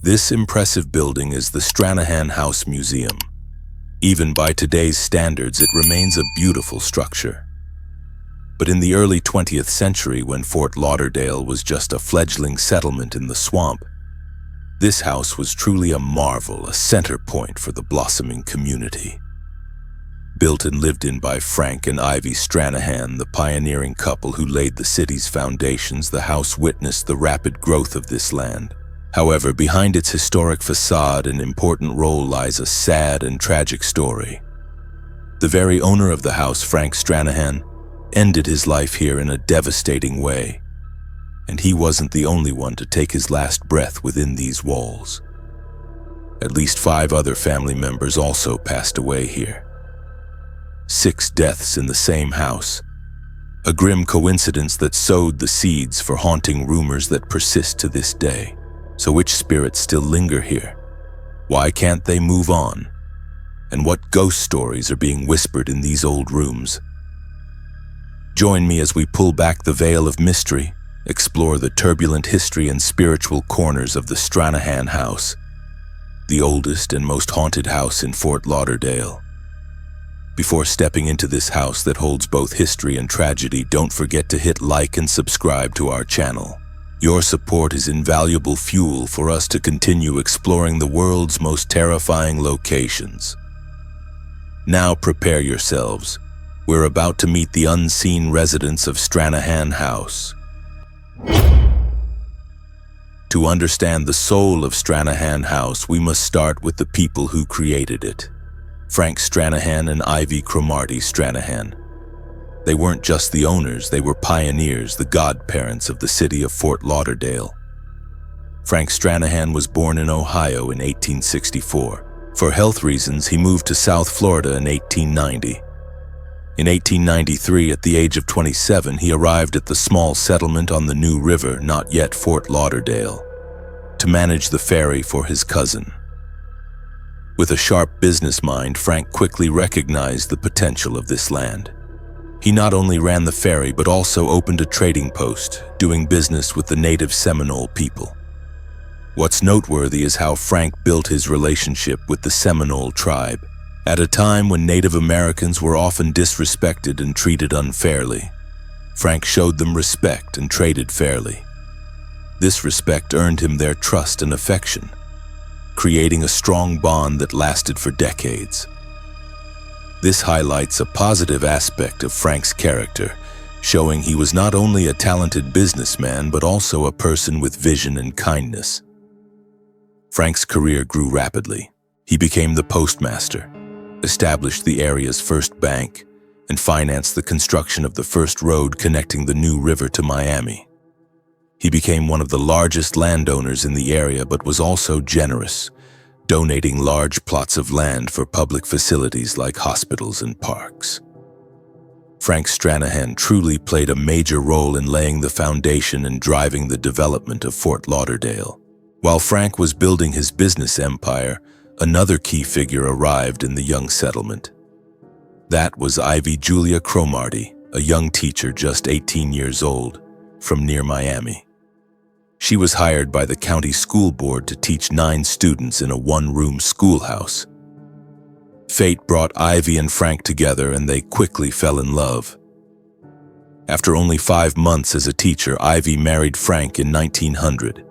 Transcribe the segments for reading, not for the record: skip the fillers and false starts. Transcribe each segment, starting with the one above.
This impressive building is the Stranahan House Museum. Even by today's standards, it remains a beautiful structure. But in the early 20th century, when Fort Lauderdale was just a fledgling settlement in the swamp, this house was truly a marvel, a center point for the blossoming community. Built and lived in by Frank and Ivy Stranahan, the pioneering couple who laid the city's foundations, the house witnessed the rapid growth of this land. However, behind its historic facade and important role lies a sad and tragic story. The very owner of the house, Frank Stranahan, ended his life here in a devastating way. And he wasn't the only one to take his last breath within these walls. At least 5 other family members also passed away here. 6 deaths in the same house. A grim coincidence that sowed the seeds for haunting rumors that persist to this day. So which spirits still linger here? Why can't they move on? And what ghost stories are being whispered in these old rooms? Join me as we pull back the veil of mystery, explore the turbulent history and spiritual corners of the Stranahan House, the oldest and most haunted house in Fort Lauderdale. Before stepping into this house that holds both history and tragedy, don't forget to hit like and subscribe to our channel. Your support is invaluable fuel for us to continue exploring the world's most terrifying locations. Now prepare yourselves. We're about to meet the unseen residents of Stranahan House. To understand the soul of Stranahan House, we must start with the people who created it. Frank Stranahan and Ivy Stranahan. They weren't just the owners, they were pioneers, the godparents of the city of Fort Lauderdale. Frank Stranahan was born in Ohio in 1864. For health reasons, he moved to South Florida in 1890. In 1893, at the age of 27, he arrived at the small settlement on the New River, not yet Fort Lauderdale, to manage the ferry for his cousin. With a sharp business mind, Frank quickly recognized the potential of this land. He not only ran the ferry, but also opened a trading post, doing business with the native Seminole people. What's noteworthy is how Frank built his relationship with the Seminole tribe, at a time when Native Americans were often disrespected and treated unfairly. Frank showed them respect and traded fairly. This respect earned him their trust and affection, creating a strong bond that lasted for decades. This highlights a positive aspect of Frank's character, showing he was not only a talented businessman but also a person with vision and kindness. Frank's career grew rapidly. He became the postmaster, established the area's first bank, and financed the construction of the first road connecting the New River to Miami. He became one of the largest landowners in the area but was also generous, donating large plots of land for public facilities like hospitals and parks. Frank Stranahan truly played a major role in laying the foundation and driving the development of Fort Lauderdale. While Frank was building his business empire, another key figure arrived in the young settlement. That was Ivy Julia Cromartie, a young teacher just 18 years old, from near Miami. She was hired by the county school board to teach 9 students in a one-room schoolhouse. Fate brought Ivy and Frank together, and they quickly fell in love. After only 5 months as a teacher, Ivy married Frank in 1900.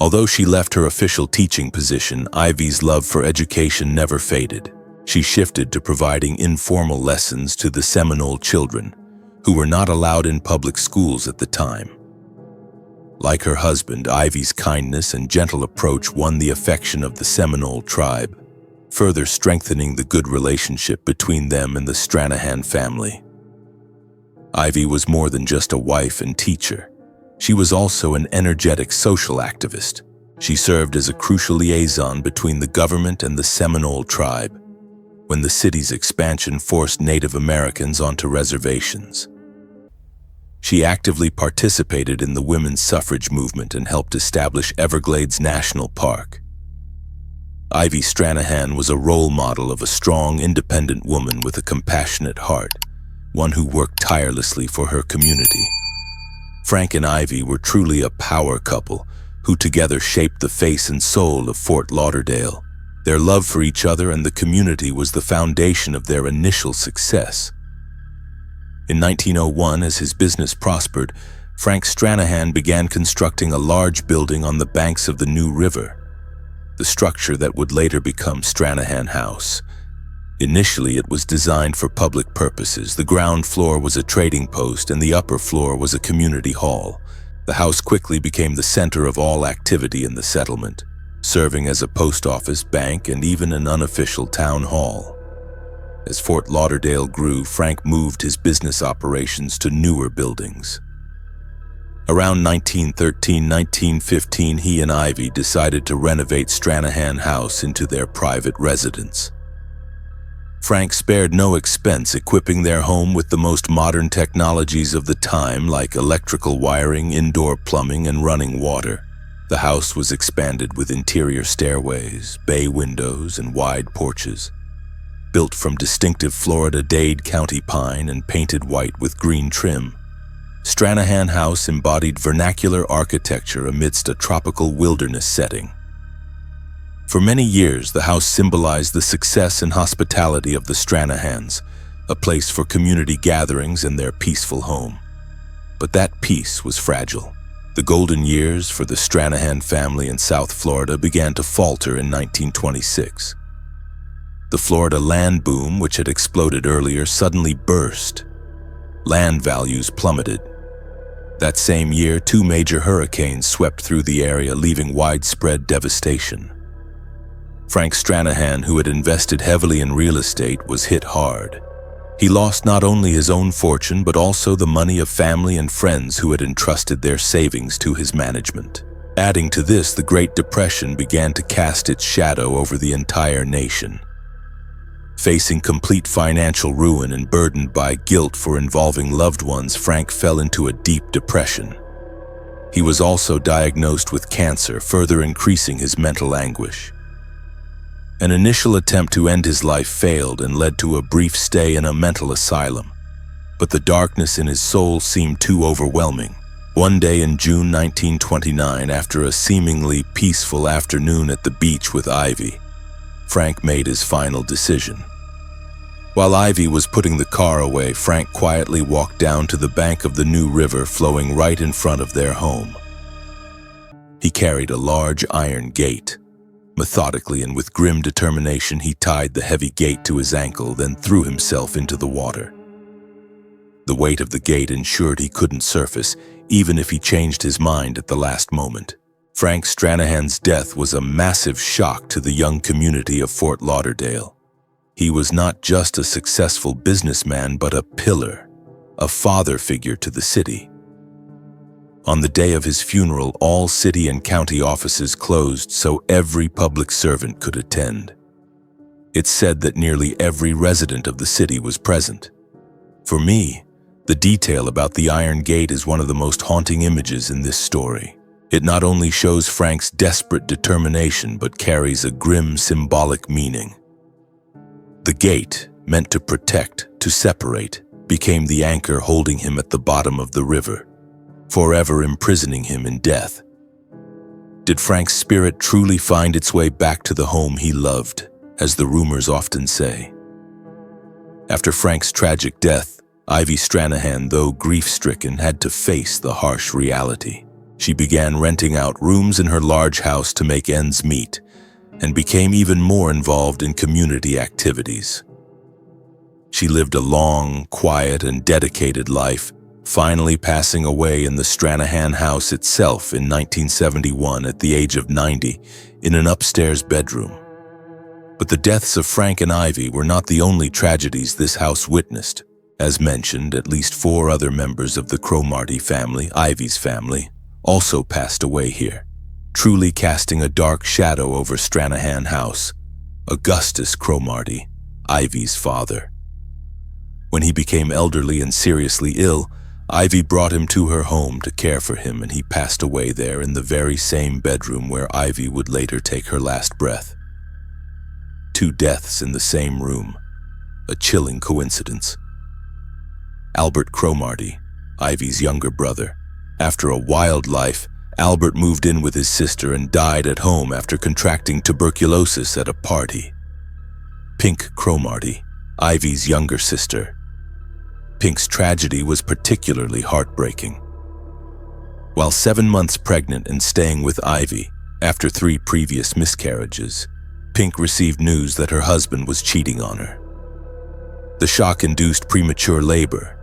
Although she left her official teaching position, Ivy's love for education never faded. She shifted to providing informal lessons to the Seminole children, who were not allowed in public schools at the time. Like her husband, Ivy's kindness and gentle approach won the affection of the Seminole tribe, further strengthening the good relationship between them and the Stranahan family. Ivy was more than just a wife and teacher. She was also an energetic social activist. She served as a crucial liaison between the government and the Seminole tribe, when the city's expansion forced Native Americans onto reservations. She actively participated in the women's suffrage movement and helped establish Everglades National Park. Ivy Stranahan was a role model of a strong, independent woman with a compassionate heart, one who worked tirelessly for her community. Frank and Ivy were truly a power couple who together shaped the face and soul of Fort Lauderdale. Their love for each other and the community was the foundation of their initial success. In 1901, as his business prospered, Frank Stranahan began constructing a large building on the banks of the New River, the structure that would later become Stranahan House. Initially, it was designed for public purposes. The ground floor was a trading post and the upper floor was a community hall. The house quickly became the center of all activity in the settlement, serving as a post office, bank, and even an unofficial town hall. As Fort Lauderdale grew, Frank moved his business operations to newer buildings. Around 1913-1915, he and Ivy decided to renovate Stranahan House into their private residence. Frank spared no expense equipping their home with the most modern technologies of the time, like electrical wiring, indoor plumbing, and running water. The house was expanded with interior stairways, bay windows, and wide porches. Built from distinctive Florida Dade County pine and painted white with green trim, Stranahan House embodied vernacular architecture amidst a tropical wilderness setting. For many years, the house symbolized the success and hospitality of the Stranahans, a place for community gatherings and their peaceful home. But that peace was fragile. The golden years for the Stranahan family in South Florida began to falter in 1926. The Florida land boom, which had exploded earlier, suddenly burst. Land values plummeted. That same year, 2 major hurricanes swept through the area, leaving widespread devastation. Frank Stranahan, who had invested heavily in real estate, was hit hard. He lost not only his own fortune, but also the money of family and friends who had entrusted their savings to his management. Adding to this, the Great Depression began to cast its shadow over the entire nation. Facing complete financial ruin and burdened by guilt for involving loved ones, Frank fell into a deep depression. He was also diagnosed with cancer, further increasing his mental anguish. An initial attempt to end his life failed and led to a brief stay in a mental asylum, but the darkness in his soul seemed too overwhelming. One day in June 1929, after a seemingly peaceful afternoon at the beach with Ivy, Frank made his final decision. While Ivy was putting the car away, Frank quietly walked down to the bank of the New River flowing right in front of their home. He carried a large iron gate. Methodically and with grim determination, he tied the heavy gate to his ankle, then threw himself into the water. The weight of the gate ensured he couldn't surface, even if he changed his mind at the last moment. Frank Stranahan's death was a massive shock to the young community of Fort Lauderdale. He was not just a successful businessman, but a pillar, a father figure to the city. On the day of his funeral, all city and county offices closed so every public servant could attend. It's said that nearly every resident of the city was present. For me, the detail about the Iron Gate is one of the most haunting images in this story. It not only shows Frank's desperate determination, but carries a grim symbolic meaning. The gate, meant to protect, to separate, became the anchor holding him at the bottom of the river, forever imprisoning him in death. Did Frank's spirit truly find its way back to the home he loved, as the rumors often say? After Frank's tragic death, Ivy Stranahan, though grief-stricken, had to face the harsh reality. She began renting out rooms in her large house to make ends meet, and became even more involved in community activities. She lived a long, quiet, and dedicated life, finally passing away in the Stranahan House itself in 1971 at the age of 90 in an upstairs bedroom. But the deaths of Frank and Ivy were not the only tragedies this house witnessed. As mentioned, at least 4 other members of the Cromarty family, Ivy's family, also passed away here, truly casting a dark shadow over Stranahan House. Augustus Cromarty, Ivy's father. When he became elderly and seriously ill, Ivy brought him to her home to care for him, and he passed away there in the very same bedroom where Ivy would later take her last breath. 2 deaths in the same room, a chilling coincidence. Albert Cromarty, Ivy's younger brother, after a wild life, Albert moved in with his sister and died at home after contracting tuberculosis at a party. Pink Cromartie, Ivy's younger sister. Pink's tragedy was particularly heartbreaking. While 7 months pregnant and staying with Ivy, after 3 previous miscarriages, Pink received news that her husband was cheating on her. The shock induced premature labor.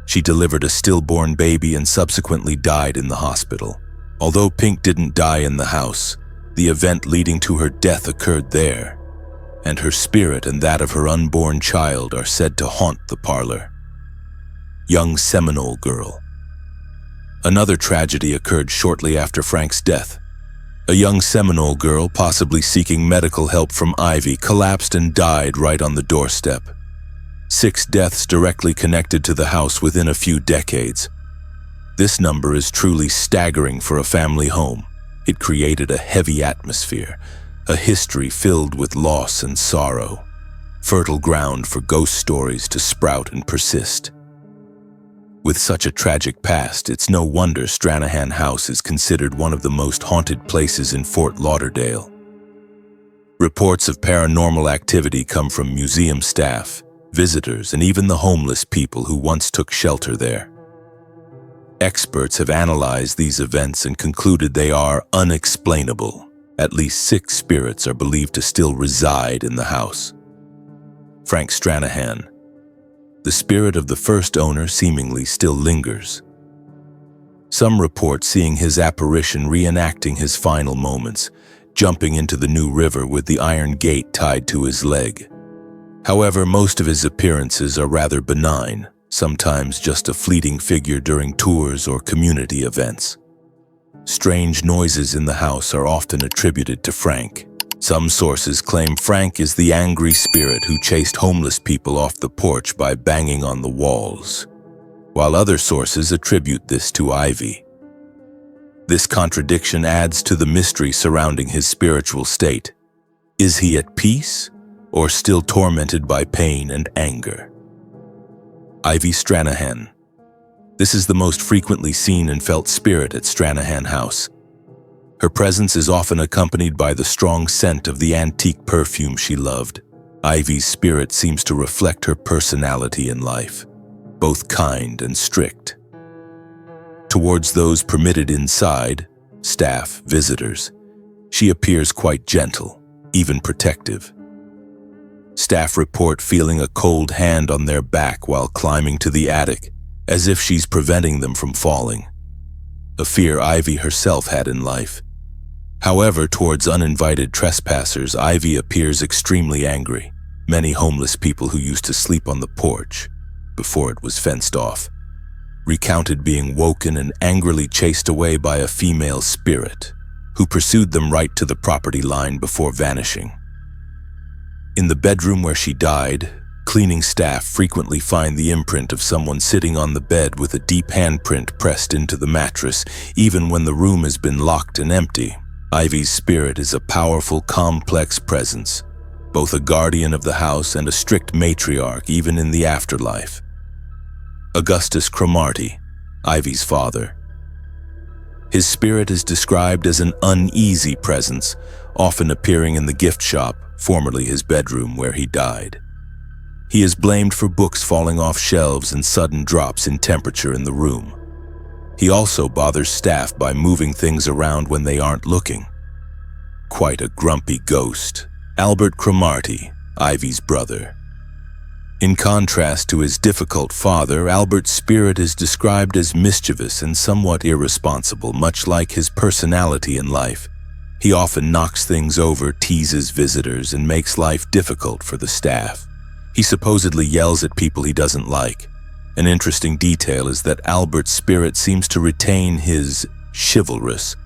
She delivered a stillborn baby and subsequently died in the hospital. Although Pink didn't die in the house, the event leading to her death occurred there, and her spirit and that of her unborn child are said to haunt the parlor. Young Seminole girl. Another tragedy occurred shortly after Frank's death. A young Seminole girl, possibly seeking medical help from Ivy, collapsed and died right on the doorstep. 6 deaths directly connected to the house within a few decades. This number is truly staggering for a family home. It created a heavy atmosphere, a history filled with loss and sorrow, fertile ground for ghost stories to sprout and persist. With such a tragic past, it's no wonder Stranahan House is considered one of the most haunted places in Fort Lauderdale. Reports of paranormal activity come from museum staff, visitors, and even the homeless people who once took shelter there. Experts have analyzed these events and concluded they are unexplainable. At least 6 spirits are believed to still reside in the house. Frank Stranahan. The spirit of the first owner seemingly still lingers. Some report seeing his apparition reenacting his final moments, jumping into the new river with the iron gate tied to his leg. However, most of his appearances are rather benign, sometimes just a fleeting figure during tours or community events. Strange noises in the house are often attributed to Frank. Some sources claim Frank is the angry spirit who chased homeless people off the porch by banging on the walls, while other sources attribute this to Ivy. This contradiction adds to the mystery surrounding his spiritual state. Is he at peace, or still tormented by pain and anger? Ivy Stranahan. This is the most frequently seen and felt spirit at Stranahan House. Her presence is often accompanied by the strong scent of the antique perfume she loved. Ivy's spirit seems to reflect her personality in life, both kind and strict. Towards those permitted inside, staff, visitors, she appears quite gentle, even protective. Staff report feeling a cold hand on their back while climbing to the attic, as if she's preventing them from falling. A fear Ivy herself had in life. However, towards uninvited trespassers, Ivy appears extremely angry. Many homeless people who used to sleep on the porch, before it was fenced off, recounted being woken and angrily chased away by a female spirit, who pursued them right to the property line before vanishing. In the bedroom where she died, cleaning staff frequently find the imprint of someone sitting on the bed with a deep handprint pressed into the mattress, even when the room has been locked and empty. Ivy's spirit is a powerful, complex presence, both a guardian of the house and a strict matriarch even in the afterlife. Augustus Cromartie, Ivy's father. His spirit is described as an uneasy presence, often appearing in the gift shop, formerly his bedroom where he died. He is blamed for books falling off shelves and sudden drops in temperature in the room. He also bothers staff by moving things around when they aren't looking. Quite a grumpy ghost. Albert Cromartie, Ivy's brother. In contrast to his difficult father, Albert's spirit is described as mischievous and somewhat irresponsible, much like his personality in life. He often knocks things over, teases visitors, and makes life difficult for the staff. He supposedly yells at people he doesn't like. An interesting detail is that Albert's spirit seems to retain his chivalrous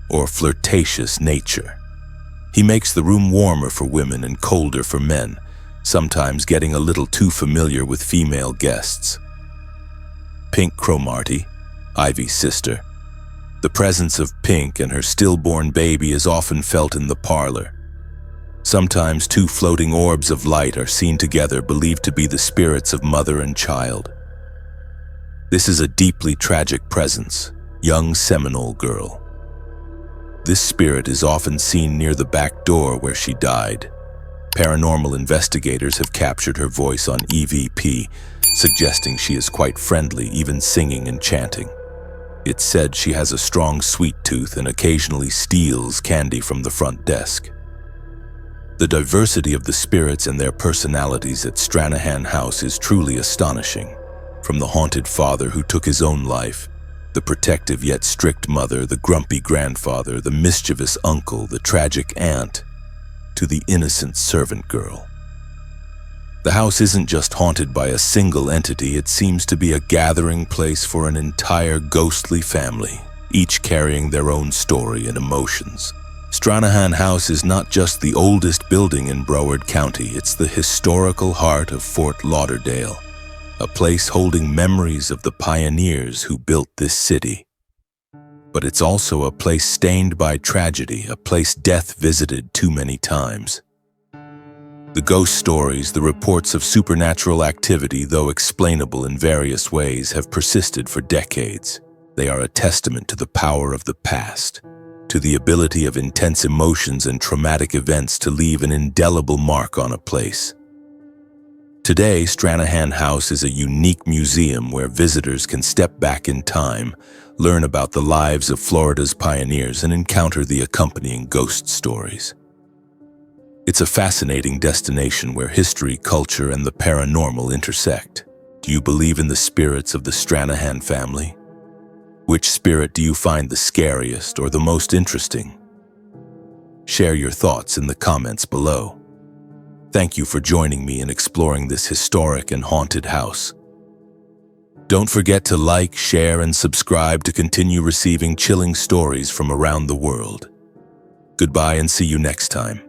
or flirtatious nature. He makes the room warmer for women and colder for men, sometimes getting a little too familiar with female guests. Pink Cromartie, Ivy's sister. The presence of Pink and her stillborn baby is often felt in the parlor. Sometimes 2 floating orbs of light are seen together, believed to be the spirits of mother and child. This is a deeply tragic presence, young Seminole girl. This spirit is often seen near the back door where she died. Paranormal investigators have captured her voice on EVP, suggesting she is quite friendly, even singing and chanting. It's said she has a strong sweet tooth and occasionally steals candy from the front desk. The diversity of the spirits and their personalities at Stranahan House is truly astonishing. From the haunted father who took his own life, the protective yet strict mother, the grumpy grandfather, the mischievous uncle, the tragic aunt, to the innocent servant girl. The house isn't just haunted by a single entity, it seems to be a gathering place for an entire ghostly family, each carrying their own story and emotions. Stranahan House is not just the oldest building in Broward County, it's the historical heart of Fort Lauderdale, a place holding memories of the pioneers who built this city. But it's also a place stained by tragedy, a place death visited too many times. The ghost stories, the reports of supernatural activity, though explainable in various ways, have persisted for decades. They are a testament to the power of the past, to the ability of intense emotions and traumatic events to leave an indelible mark on a place. Today, Stranahan House is a unique museum where visitors can step back in time, learn about the lives of Florida's pioneers, and encounter the accompanying ghost stories. It's a fascinating destination where history, culture, and the paranormal intersect. Do you believe in the spirits of the Stranahan family? Which spirit do you find the scariest or the most interesting? Share your thoughts in the comments below. Thank you for joining me in exploring this historic and haunted house. Don't forget to like, share, and subscribe to continue receiving chilling stories from around the world. Goodbye and see you next time.